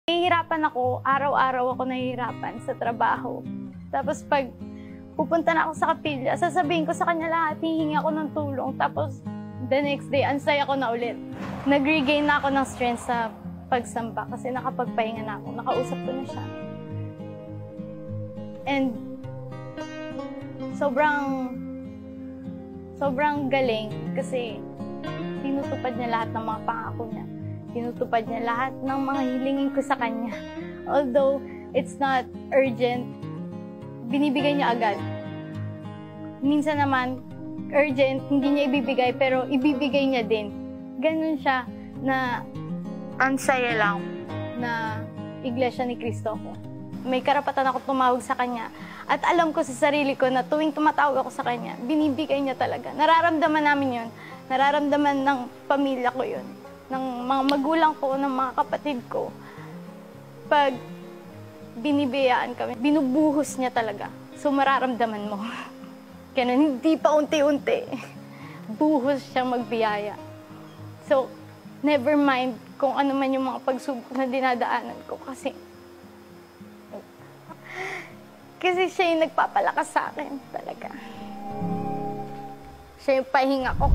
Nahihirapan ako, araw-araw ako nahihirapan sa trabaho. Tapos pag pupunta na ako sa kapilya, sasabihin ko sa kanya lahat, hihingi ako ng tulong. Tapos the next day, ansaya ko na ulit. Nag-regain na ako ng strength sa pagsamba kasi nakapagpahinga na ako. Nakausap ko na siya. And sobrang galing kasi tinutupad niya lahat ng mga pangako niya. Tinutupad niya lahat ng mga hilingin ko sa kanya. Although it's not urgent, binibigay niya agad. Minsan naman, urgent, hindi niya ibibigay, pero ibibigay niya din. Ganun siya na ansaya lang na Iglesia ni Cristo ko. May karapatan ako tumawag sa kanya. At alam ko sa sarili ko na tuwing tumatawag ako sa kanya, binibigay niya talaga. Nararamdaman namin yun. Nararamdaman ng pamilya ko yun. Ng mga magulang ko, ng mga kapatid ko. Pag binibiyaan kami, binubuhos niya talaga. So mararamdaman mo. Kaya hindi pa unti-unti. Buhos siyang magbiyaya. So, never mind kung ano man yung mga pagsubok na dinadaanan ko kasi siya yung nagpapalakas sa akin talaga. Siya yung pahinga ko.